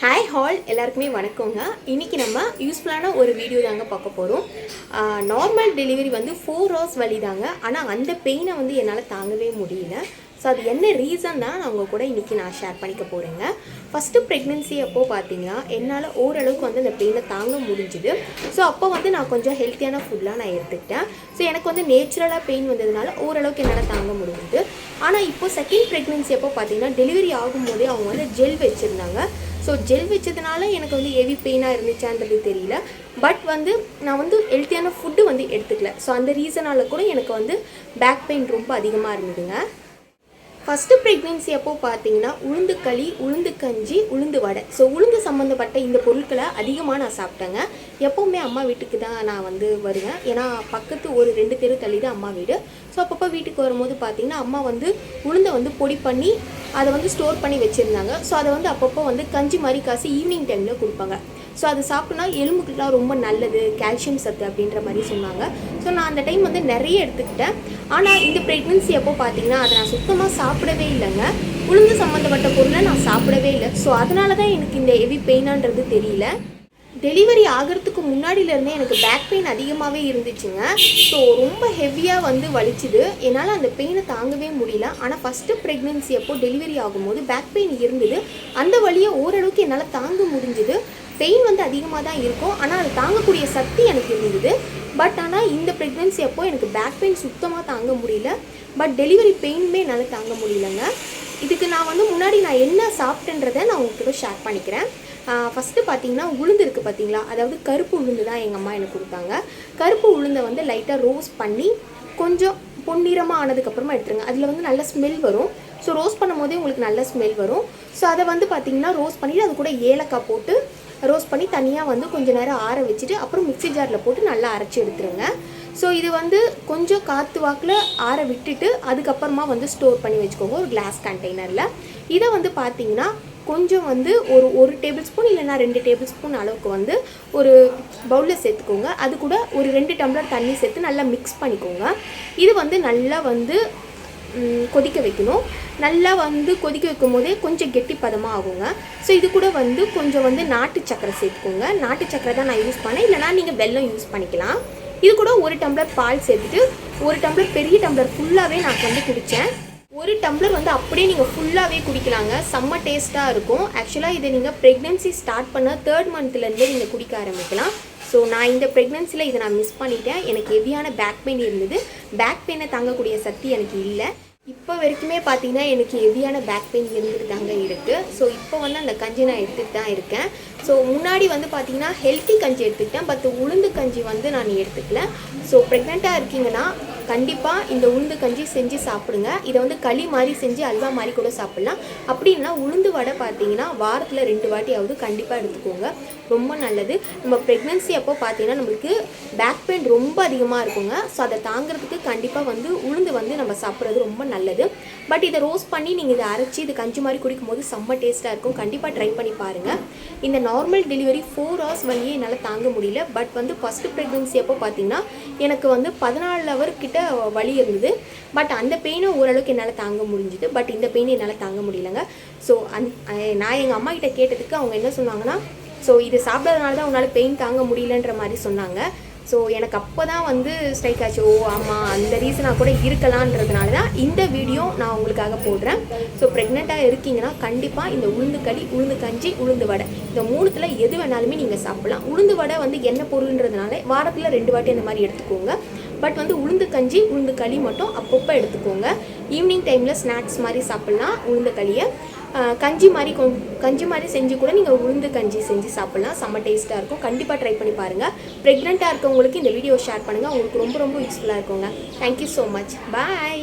Hi hall எல்லாருக்குமே வணக்கங்க. இன்றைக்கி நம்ம யூஸ்ஃபுல்லான ஒரு வீடியோ தாங்க பார்க்க போகிறோம். நார்மல் டெலிவரி வந்து 4 hours வலி தாங்க. ஆனால் அந்த பெயினை வந்து என்னால் தாங்கவே முடியல. ஸோ அது என்ன ரீசன் தான் நான் உங்கள் கூட இன்றைக்கி நான் ஷேர் பண்ணிக்க போகிறேங்க. ஃபஸ்ட்டு ப்ரெக்னென்சி அப்போது பார்த்தீங்கன்னா என்னால் ஓரளவுக்கு வந்து அந்த பெயினை தாங்க முடிஞ்சுது. ஸோ அப்போ வந்து நான் கொஞ்சம் ஹெல்த்தியான ஃபுட்லாம் நான் எடுத்துக்கிட்டேன். ஸோ எனக்கு வந்து நேச்சுரலாக பெயின் வந்ததுனால ஓரளவுக்கு என்னால் தாங்க முடிஞ்சுது. ஆனால் இப்போ செகண்ட் ப்ரெக்னென்சி அப்போ பார்த்தீங்கன்னா டெலிவரி ஆகும்போதே அவங்க வந்து ஜெல் வச்சுருந்தாங்க. ஸோ ஜெல் வச்சதுனால எனக்கு வந்து ஹெவி பெயினாக இருந்துச்சான்றது தெரியல. பட் வந்து நான் வந்து ஹெல்த்தியான ஃபுட்டு வந்து எடுத்துக்கல. ஸோ அந்த ரீசனால் கூட எனக்கு வந்து பேக் பெயின் ரொம்ப அதிகமாக இருந்ததுங்க. ஃபஸ்ட்டு ப்ரெக்னென்சி அப்போது பார்த்தீங்கன்னா உளுந்து களி, உளுந்து கஞ்சி, உளுந்து வடை, ஸோ உளுந்து சம்மந்தப்பட்ட இந்த பொருட்களை அதிகமாக நான் சாப்பிட்டேங்க. எப்போவுமே அம்மா வீட்டுக்கு தான் நான் வந்து வருவேன். ஏன்னா பக்கத்து ஒரு 2 தெரு தள்ளி தான் அம்மா வீடு. ஸோ அப்பப்போ வீட்டுக்கு வரும்போது பார்த்திங்கன்னா அம்மா வந்து உளுந்தை வந்து பொடி பண்ணி அதை வந்து ஸ்டோர் பண்ணி வச்சுருந்தாங்க. ஸோ அதை வந்து அப்பப்போ வந்து கஞ்சி மாதிரி காசு ஈவினிங் டைமில் கொடுப்பாங்க. ஸோ அது சாப்பிட்டோன்னா எலும்புக்குலாம் ரொம்ப நல்லது, கால்சியம் சத்து அப்படின்ற மாதிரி சொன்னாங்க. ஸோ நான் அந்த டைம் வந்து நிறைய எடுத்துக்கிட்டேன். ஆனால் இந்த ப்ரெக்னென்சி அப்போ பார்த்தீங்கன்னா அதை நான் சுத்தமாக சாப்பிடவே இல்லைங்க. உளுந்து சம்மந்தப்பட்ட பொருளை நான் சாப்பிடவே இல்லை. ஸோ அதனால தான் எனக்கு இந்த ஹெவி பெயினான்றது தெரியல. டெலிவரி ஆகிறதுக்கு முன்னாடியிலேருந்தே எனக்கு பேக் பெயின் அதிகமாகவே இருந்துச்சுங்க. ஸோ ரொம்ப ஹெவியாக வந்து வலிச்சுது. என்னால் அந்த பெயினை தாங்கவே முடியல. ஆனால் ஃபஸ்ட்டு ப்ரெக்னென்சி அப்போது டெலிவரி ஆகும்போது பேக் பெயின் இருந்தது. அந்த வலியை ஓரளவுக்கு என்னால் தாங்க முடிஞ்சுது. பெயின் வந்து அதிகமாக தான் இருக்கும், ஆனால் அது தாங்கக்கூடிய சக்தி எனக்கு இருந்தது. பட் ஆனால் இந்த ப்ரெக்னென்சி அப்போது எனக்கு பேக் பெயின் சுத்தமாக தாங்க முடியல. பட் டெலிவரி பெயினுமே என்னால் தாங்க முடியலங்க. இதுக்கு நான் வந்து முன்னாடி நான் என்ன சாப்பிட்டேன்றதை நான் உங்கள்கிட்ட ஷேர் பண்ணிக்கிறேன். ஃபஸ்ட்டு பார்த்தீங்கன்னா உளுந்து இருக்குது பார்த்தீங்களா, அதாவது கருப்பு உளுந்து தான் எங்கள் அம்மா எனக்கு கொடுத்தாங்க. கருப்பு உளுந்தை வந்து லைட்டாக ரோஸ்ட் பண்ணி கொஞ்சம் பொன்னிறமாக ஆனதுக்கப்புறமா எடுத்துருங்க. அதில் வந்து நல்ல ஸ்மெல் வரும். ஸோ ரோஸ்ட் பண்ணும் போதே உங்களுக்கு நல்ல ஸ்மெல் வரும். ஸோ அதை வந்து பார்த்திங்கன்னா ரோஸ்ட் பண்ணிவிட்டு அது கூட ஏலக்காய் போட்டு ரோஸ்ட் பண்ணி தனியாக வந்து கொஞ்சம் நேரம் ஆற வச்சுட்டு அப்புறம் மிக்ஸி ஜாரில் போட்டு நல்லா அரைச்சி எடுத்துருங்க. ஸோ இது வந்து கொஞ்சம் காற்று வாக்கில் ஆற விட்டுட்டு அதுக்கப்புறமா வந்து ஸ்டோர் பண்ணி வச்சுக்கோங்க ஒரு கிளாஸ் கண்டெய்னரில். இதை வந்து பார்த்திங்கன்னா கொஞ்சம் வந்து ஒரு டேபிள் ஸ்பூன் இல்லைனா 2 டேபிள் ஸ்பூன் அளவுக்கு வந்து ஒரு பவுலில் சேர்த்துக்கோங்க. அது கூட ஒரு 2 டம்ளர் தண்ணி சேர்த்து நல்லா மிக்ஸ் பண்ணிக்கோங்க. இது வந்து நல்லா வந்து கொதிக்க வைக்கணும். நல்லா வந்து கொதிக்க வைக்கும் போதே கொஞ்சம் கெட்டி பதமாக ஆகுங்க. ஸோ இது கூட வந்து கொஞ்சம் வந்து நாட்டு சக்கரை சேர்த்துக்கோங்க. நாட்டு சக்கரை தான் நான் யூஸ் பண்ணேன், இல்லைனா நீங்கள் வெல்லம் யூஸ் பண்ணிக்கலாம். இது கூட 1 டம்ளர் பால் சேர்த்துட்டு 1 டம்ளர் பெரிய டம்ளர் ஃபுல்லாகவே நான் வந்து குடித்தேன். 1 டம்ளர் வந்து அப்படியே நீங்கள் ஃபுல்லாகவே குடிக்கலாங்க. செம்ம டேஸ்ட்டாக இருக்கும். ஆக்சுவலாக இதை நீங்கள் ப்ரெக்னென்சி ஸ்டார்ட் பண்ண 3rd மந்த்லேருந்தே நீங்கள் குடிக்க ஆரம்பிக்கலாம். ஸோ நான் இந்த ப்ரெக்னென்சியில் இதை நான் மிஸ் பண்ணிட்டேன். எனக்கு ஹெவியான பேக் பெயின் இருந்தது. பேக் பெயினை தாங்கக்கூடிய சக்தி எனக்கு இல்லை. இப்போ வரைக்குமே பார்த்தீங்கன்னா எனக்கு ஹெவியான பேக் பெயின் இருந்துட்டு தாங்க இருக்குது. ஸோ இப்போ வந்து அந்த கஞ்சி நான் எடுத்துகிட்டு தான் இருக்கேன். ஸோ முன்னாடி வந்து பார்த்திங்கன்னா ஹெல்த்தி கஞ்சி எடுத்துக்கிட்டேன். பட் உளுந்து கஞ்சி வந்து நான் எடுத்துக்கல. ஸோ ப்ரெக்னெண்ட்டாக இருக்கீங்கன்னா கண்டிப்பாக இந்த உளுந்து கஞ்சி செஞ்சு சாப்பிடுங்க. இதை வந்து களி மாதிரி செஞ்சு அல்வா மாதிரி கூட சாப்பிட்லாம். அப்படின்னா உளுந்து வடை பார்த்தீங்கன்னா வாரத்தில் 2 வாட்டியாவது கண்டிப்பாக எடுத்துக்கோங்க, ரொம்ப நல்லது. நம்ம ப்ரெக்னென்சி அப்போ பார்த்தீங்கன்னா நம்மளுக்கு பேக் பெயின் ரொம்ப அதிகமாக இருக்குங்க. ஸோ அதை தாங்கிறதுக்கு கண்டிப்பாக வந்து உளுந்து வந்து நம்ம சாப்பிட்றது ரொம்ப நல்லது. பட் இதை ரோஸ்ட் பண்ணி நீங்கள் இதை அரைச்சி இது கஞ்சி மாதிரி குடிக்கும் போது செம்ம டேஸ்ட்டாக இருக்கும். கண்டிப்பாக ட்ரை பண்ணி பாருங்கள். இந்த நார்மல் டெலிவரி 4 hours வழியே என்னால் தாங்க முடியல. பட் வந்து ஃபஸ்ட்டு ப்ரெக்னென்சி அப்போ பார்த்தீங்கன்னா எனக்கு வந்து 14 hour கிட்ட வலி இருந்தது. பட் அந்த பெயினை ஓரளவுக்கு என்னால் தாங்க முடிஞ்சுது. பட் இந்த பெயினை என்னால் தாங்க முடியலங்க. ஸோ நான் எங்கள் அம்மா கிட்ட கேட்டதுக்கு அவங்க என்ன சொன்னாங்கன்னா, ஸோ இது சாப்பிட்றதுனால தான் உன்னால் பெயின் தாங்க முடியலன்ற மாதிரி சொன்னாங்க. ஸோ எனக்கு அப்போ தான் வந்து ஸ்ட்ரைக் ஆச்சு, ஓ ஆமாம் அந்த ரீசனாக கூட இருக்கலான்றதுனால தான் இந்த வீடியோ நான் உங்களுக்காக போடுறேன். ஸோ ப்ரெக்னெண்ட்டாக இருக்கீங்கன்னா கண்டிப்பாக இந்த உளுந்து களி, உளுந்து கஞ்சி, உளுந்து வடை இந்த 3ல் எது வேணாலுமே நீங்கள் சாப்பிட்லாம். உளுந்து வடை வந்து எண்ணெய் பொருள்ன்றதுனால வாரத்தில் 2 வாட்டி அந்த மாதிரி எடுத்துக்கோங்க. பட் வந்து உளுந்து கஞ்சி, உளுந்து களி மட்டும் அப்பப்போ எடுத்துக்கோங்க. ஈவினிங் டைமில் ஸ்நாக்ஸ் மாதிரி சாப்பிட்லாம். உளுந்து களியை கஞ்சி மாதிரி செஞ்சு கூட நீங்கள் உளுந்து கஞ்சி செஞ்சு சாப்பிட்லாம். செம்ம டேஸ்ட்டாக இருக்கும். கண்டிப்பாக ட்ரை பண்ணி பாருங்கள். ப்ரெக்னெண்ட்டாக இருக்கவங்களுக்கு இந்த வீடியோ ஷேர் பண்ணுங்கள். உங்களுக்கு ரொம்ப ரொம்ப யூஸ்ஃபுல்லாக இருக்குங்க. Thank you so much. பாய்.